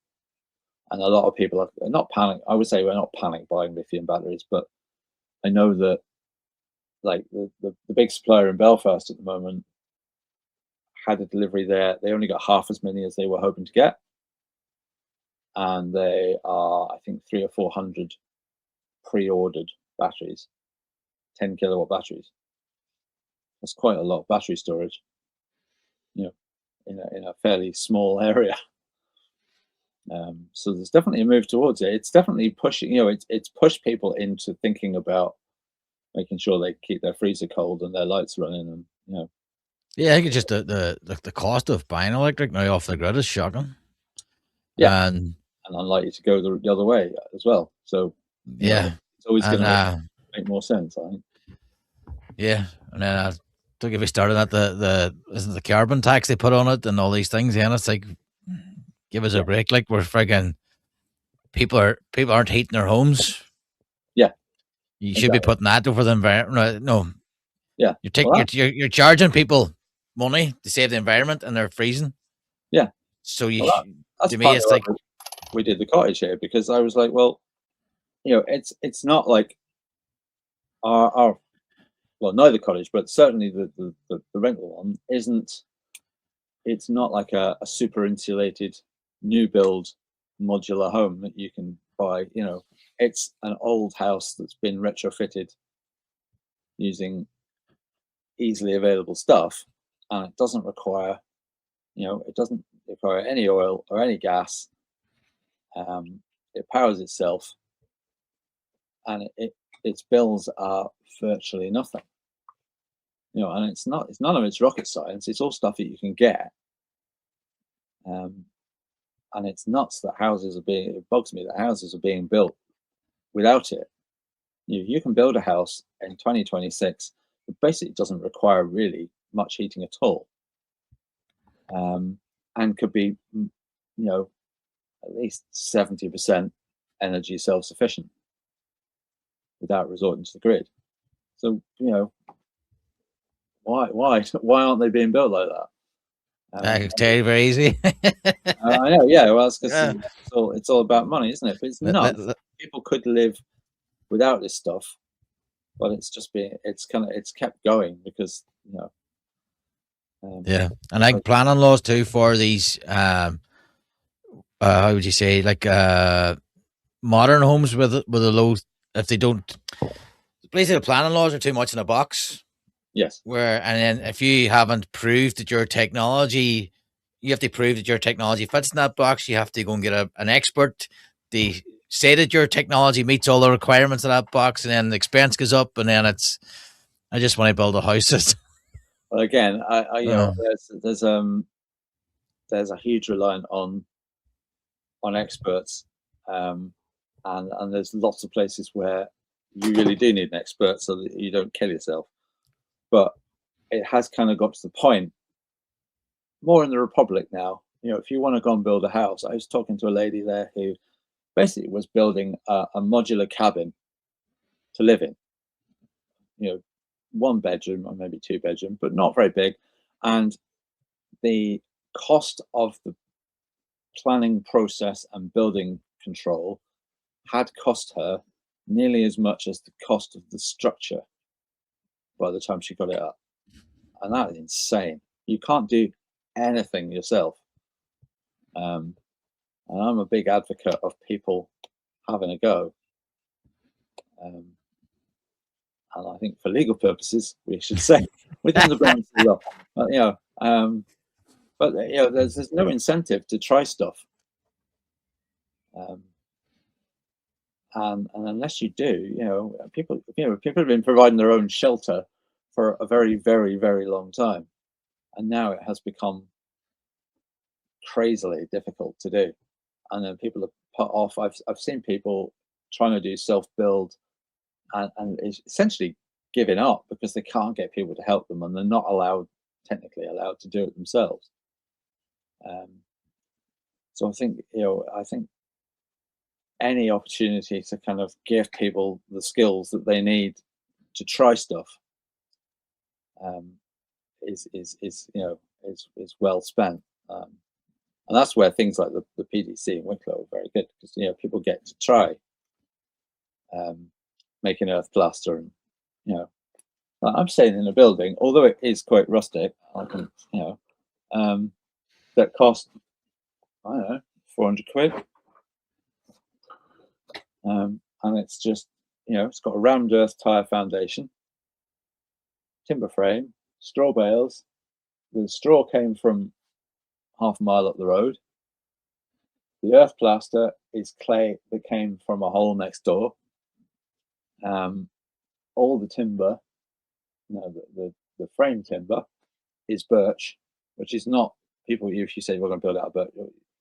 S2: And a lot of people are not panic. I would say we're not panic buying lithium batteries, but I know that like the big supplier in Belfast at the moment had a delivery there. They only got half as many as they were hoping to get, and they are, I think, 300 or 400 pre-ordered batteries, 10 kilowatt batteries. That's quite a lot of battery storage, in a fairly small area. So there's definitely a move towards it. It's definitely pushing, it's pushed people into thinking about making sure they keep their freezer cold and their lights running, and
S1: Yeah, I think it's just the cost of buying electric now off the grid is shocking.
S2: yeah,
S1: And
S2: unlikely to go the other way as well. So
S1: yeah,
S2: it's always going to
S1: and
S2: make more sense, I think.
S1: yeah, and then don't get me started at the isn't the carbon tax they put on it and all these things. Yeah, and it's like, give us a break. Like we're friggin' people aren't heating their homes.
S2: Yeah,
S1: you should be putting that over the environment. No,
S2: yeah,
S1: you're taking you're charging people money to save the environment and they're freezing.
S2: Yeah,
S1: So you
S2: that's
S1: to me
S2: partly
S1: it's like
S2: we did the cottage here, because I was like, well, it's not like our well, neither cottage, but certainly the rental one isn't. It's not like a super insulated new build modular home that you can buy. It's an old house that's been retrofitted using easily available stuff, and it doesn't require any oil or any gas. It powers itself, and its bills are virtually nothing. And it's none of it's rocket science. It's all stuff that you can get. And it's nuts that it bugs me that houses are being built without it. You can build a house in 2026 that basically doesn't require really much heating at all, and could be, at least 70% energy self-sufficient without resorting to the grid. So, why aren't they being built like that?
S1: I can tell you very easy.
S2: I know, yeah. Well, it's because
S1: Yeah.
S2: it's all about money, isn't it? But it's
S1: Let-
S2: nuts.
S1: let- let-
S2: People could live without this stuff, but it's kept going because
S1: Yeah, and like planning laws too for these. How would you say, like modern homes with a low, if they don't, basically the planning laws are too much in a box.
S2: yes,
S1: And then if you haven't proved that your technology, you have to prove that your technology fits in that box. You have to go and get an expert. They say that your technology meets all the requirements of that box, and then the expense goes up, and then I just want to build a house.
S2: but again, I
S1: Uh,
S2: there's a huge reliance on experts, and there's lots of places where you really do need an expert so that you don't kill yourself. But it has kind of got to the point more in the Republic now. If you want to go and build a house, I was talking to a lady there who basically was building a modular cabin to live in. 1 bedroom or maybe 2 bedroom, but not very big. And the cost of the planning process and building control had cost her nearly as much as the cost of the structure by the time she got it up. And that is insane. You can't do anything yourself. And I'm a big advocate of people having a go. And I think for legal purposes, we should say within the bounds as well. But there's no incentive to try stuff. And unless you do, people have been providing their own shelter for a very, very, very long time, and now it has become crazily difficult to do. And then people are put off. I've seen people trying to do self-build and essentially giving up because they can't get people to help them, and they're not technically allowed to do it themselves. So I think any opportunity to kind of give people the skills that they need to try stuff is well spent. And that's where things like the PDC in Wicklow are very good, because people get to try making earth plaster, and I'm staying in a building, although it is quite rustic. That cost, I don't know, 400 quid. And it's just, it's got a rammed earth tire foundation, timber frame, straw bales. The straw came from half a mile up the road. The earth plaster is clay that came from a hole next door. All the timber, the frame timber, is birch, which is not, people, if you say we're going to build out a birch,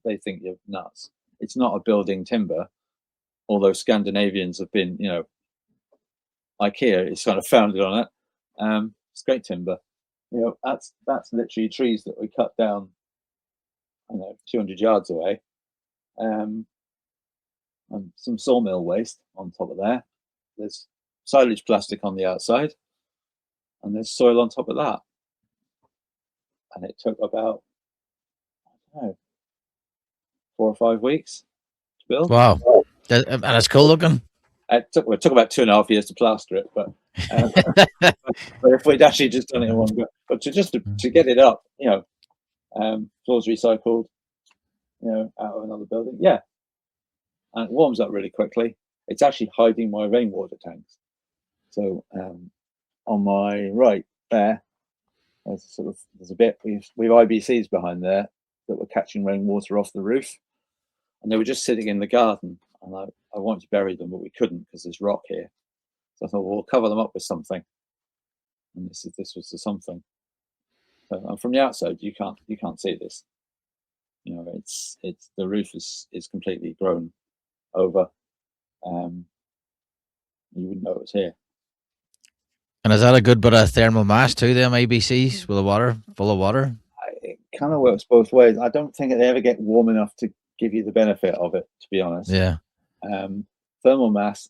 S2: they think you're nuts. It's not a building timber, although Scandinavians have been, IKEA is kind of founded on it. It's great timber. That's literally trees that we cut down, 200 yards away. And some sawmill waste on top of there. There's silage plastic on the outside, and there's soil on top of that. And it took about, I don't know, 4 or 5 weeks build.
S1: Wow. And it's cool looking.
S2: It took about 2.5 years to plaster it, but if we'd actually just done it in one go, but to get it up, floors recycled, out of another building, yeah, and it warms up really quickly. It's actually hiding my rainwater tanks. So on my right there, there's a bit we've IBCs behind there that were catching rainwater off the roof, and they were just sitting in the garden. And I wanted to bury them, but we couldn't because there's rock here. So I thought, well, we'll cover them up with something. And this was the something. And from the outside, you can't see this. It's the roof is completely grown over. You wouldn't know it was here.
S1: And is that a good bit of thermal mass too, them ABCs with the water, full of water?
S2: It kind of works both ways. I don't think they ever get warm enough to give you the benefit of it, to be honest.
S1: Yeah.
S2: Thermal mass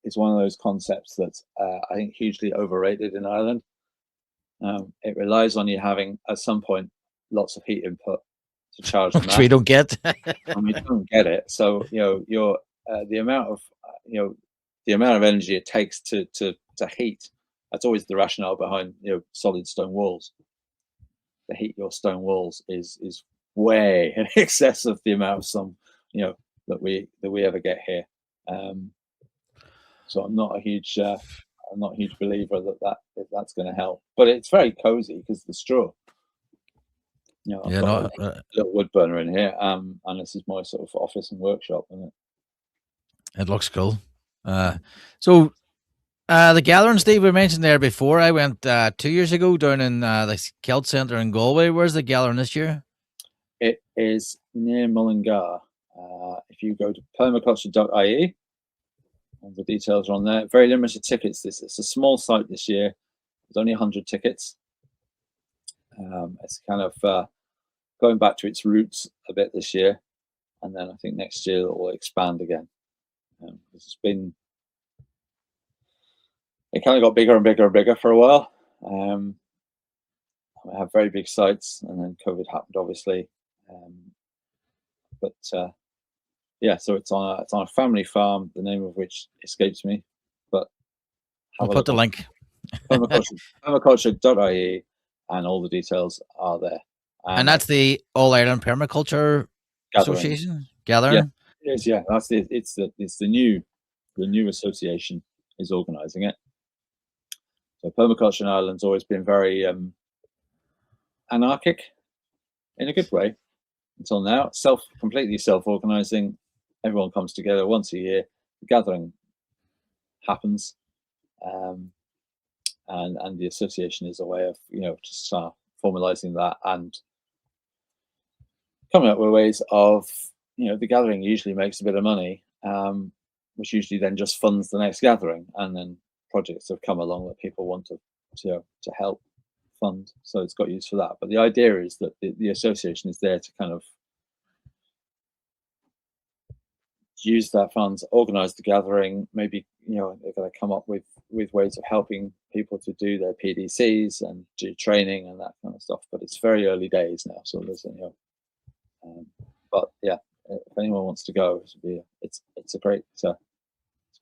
S2: is one of those concepts that's I think hugely overrated in Ireland. It relies on you having at some point lots of heat input to charge the mass.
S1: Which we don't get.
S2: And we don't get it. So the amount of energy it takes to heat. That's always the rationale behind solid stone walls. To heat your stone walls is way in excess of the amount of sun that we ever get here. So I'm not a huge believer that that's going to help. But it's very cozy because the straw. I've got a little wood burner in here, and this is my sort of office and workshop, and
S1: it looks cool. So the gathering, Steve, we mentioned there before. I went 2 years ago down in the Kelt Centre in Galway. Where's the gathering this year?
S2: It is near Mullingar. If you go to permaculture.ie, all the details are on there. Very limited tickets. It's a small site this year. There's only 100 tickets. It's kind of going back to its roots a bit this year, and then I think next year it will expand again. It kind of got bigger and bigger and bigger for a while. I have very big sites, and then COVID happened, obviously. Yeah, so it's on a family farm, the name of which escapes me. But
S1: I'll put the link.
S2: Permaculture.ie, and all the details are there.
S1: And that's the All Ireland Permaculture Association gathering.
S2: Yeah, it is. Yeah, it's the new association is organising it. So permaculture in Ireland's always been very anarchic, in a good way, until now. Completely self-organising. Everyone comes together once a year. The gathering happens, and the association is a way of just formalising that and coming up with ways of the gathering usually makes a bit of money, which usually then just funds the next gathering, and then projects have come along that people want to help fund, so it's got use for that. But the idea is that the association is there to kind of use that funds, organize the gathering. Maybe they're going to come up with ways of helping people to do their PDCs and do training and that kind of stuff. But it's very early days now, so there's but yeah, if anyone wants to go, it's a great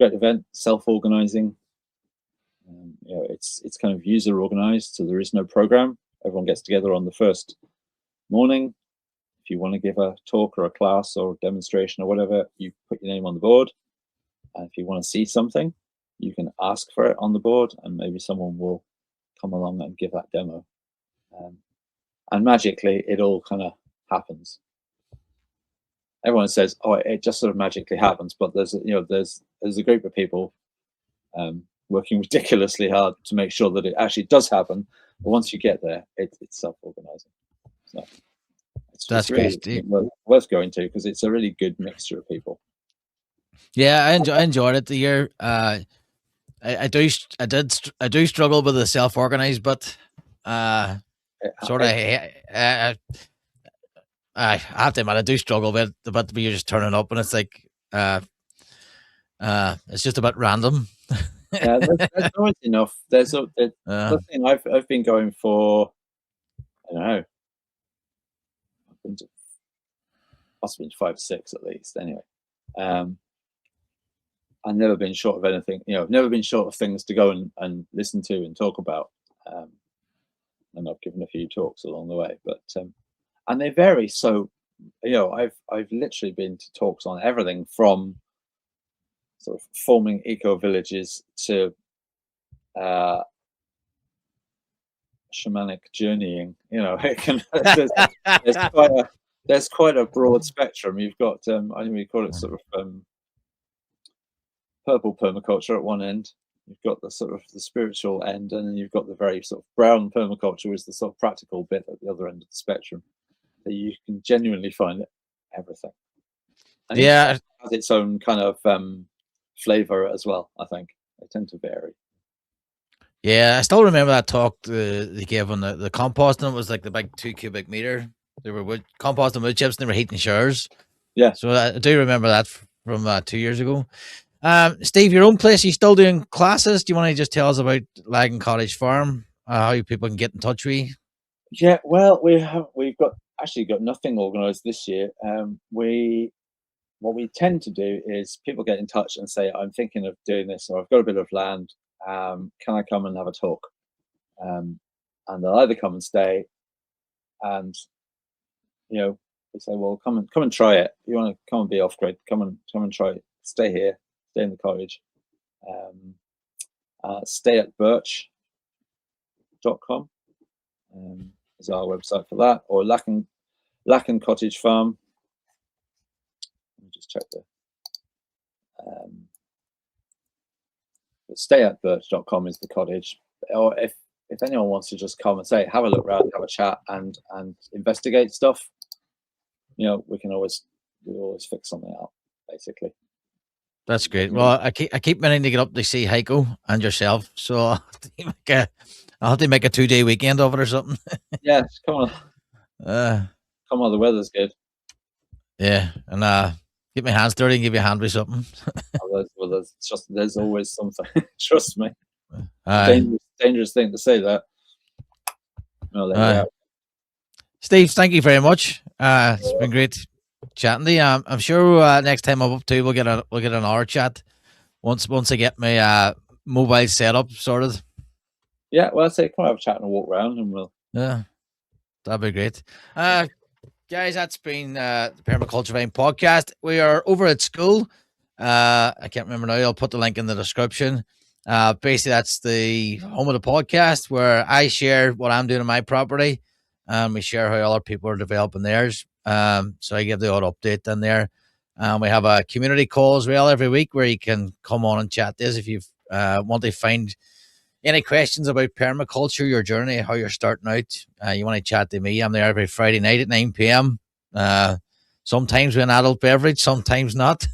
S2: event. Self-organizing. It's kind of user organized, so there is no program. Everyone gets together on the first morning. If you want to give a talk or a class or demonstration or whatever, you put your name on the board. And if you want to see something, you can ask for it on the board, and maybe someone will come along and give that demo. And magically, it all kind of happens. Everyone says, "Oh, it just sort of magically happens," but there's a group of people working ridiculously hard to make sure that it actually does happen. But once you get there, it's self-organizing. So
S1: that's
S2: really
S1: great.
S2: Worth going to, because it's a really good mixture of people.
S1: Yeah, I enjoyed it the year. I do struggle with the self-organized, but sort of. I have to admit, I do struggle with it, but you're just turning up, and it's like it's just a bit random.
S2: Yeah, there's always enough. There's the thing I've been going for. I don't know. I've been to, must have been 5 or 6 at least. Anyway, I've never been short of anything, never been short of things to go and listen to and talk about. And I've given a few talks along the way, but and they vary. So, I've literally been to talks on everything from sort of forming eco villages to shamanic journeying. It can, there's quite a broad spectrum. You've got I think we call it sort of purple permaculture at one end. You've got the sort of the spiritual end, and then you've got the very sort of brown permaculture, which is the sort of practical bit at the other end of the spectrum. So you can genuinely find everything. And
S1: Yeah.
S2: it has its own kind of flavor as well. I think they tend to vary.
S1: Yeah, I still remember that talk they gave on the composting. It was like the big 2 cubic meter. They were composting wood chips and they were heating showers.
S2: Yeah.
S1: So I do remember that from 2 years ago. Steve, your own place, are you still doing classes? Do you want to just tell us about Lackin Cottage Farm? How people can get in touch with you?
S2: Yeah, well, we've got nothing organised this year. What we tend to do is people get in touch and say, I'm thinking of doing this, or I've got a bit of land. Can I come and have a talk? And they'll either come and stay, and we say, well, come and try it. You want to come and be off grid? Come and try it. Stay here. Stay in the cottage. Stay at birch.com is our website for that, or Lackin Cottage Farm. Let me just check the stayatbirch.com is the cottage. Or if anyone wants to just come and say, have a look around, have a chat, and investigate stuff, we always fix something out, basically.
S1: That's great. Well, I keep meaning to get up to see Heiko and yourself, so I'll have to make a 2-day weekend of it or something.
S2: Yeah, come on. Come on, the weather's good.
S1: Yeah, and get my hands dirty and give you a hand with something.
S2: There's always something. Trust me. Dangerous thing to say that.
S1: Steve, thank you very much. It's been great chatting to you. I'm sure next time I'm up too, we'll get an hour chat once I get my mobile setup sorted.
S2: Yeah, well, I'd say come have a chat and walk around, and we'll.
S1: Yeah, that'd be great. Guys, that's been the Permaculture Vine Podcast. We are over at school. I can't remember now. I'll put the link in the description. Basically, that's the home of the podcast where I share what I'm doing on my property, and we share how other people are developing theirs. So I give the odd update in there. We have a community call as well every week where you can come on and chat this if you want to find any questions about permaculture, your journey, how you're starting out. You want to chat to me. I'm there every Friday night at 9 p.m. Sometimes with an adult beverage, sometimes not.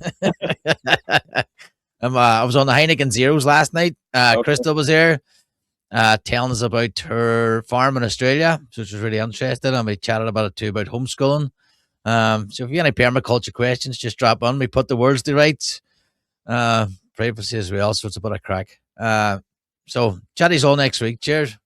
S1: I was on the Heineken Zeros last night. Okay. Crystal was there telling us about her farm in Australia, which was really interesting. And we chatted about it too, about homeschooling. So if you have any permaculture questions, just drop on. We put the words to rights. Privacy as well, so it's a bit of crack. So chatties all next week. Cheers.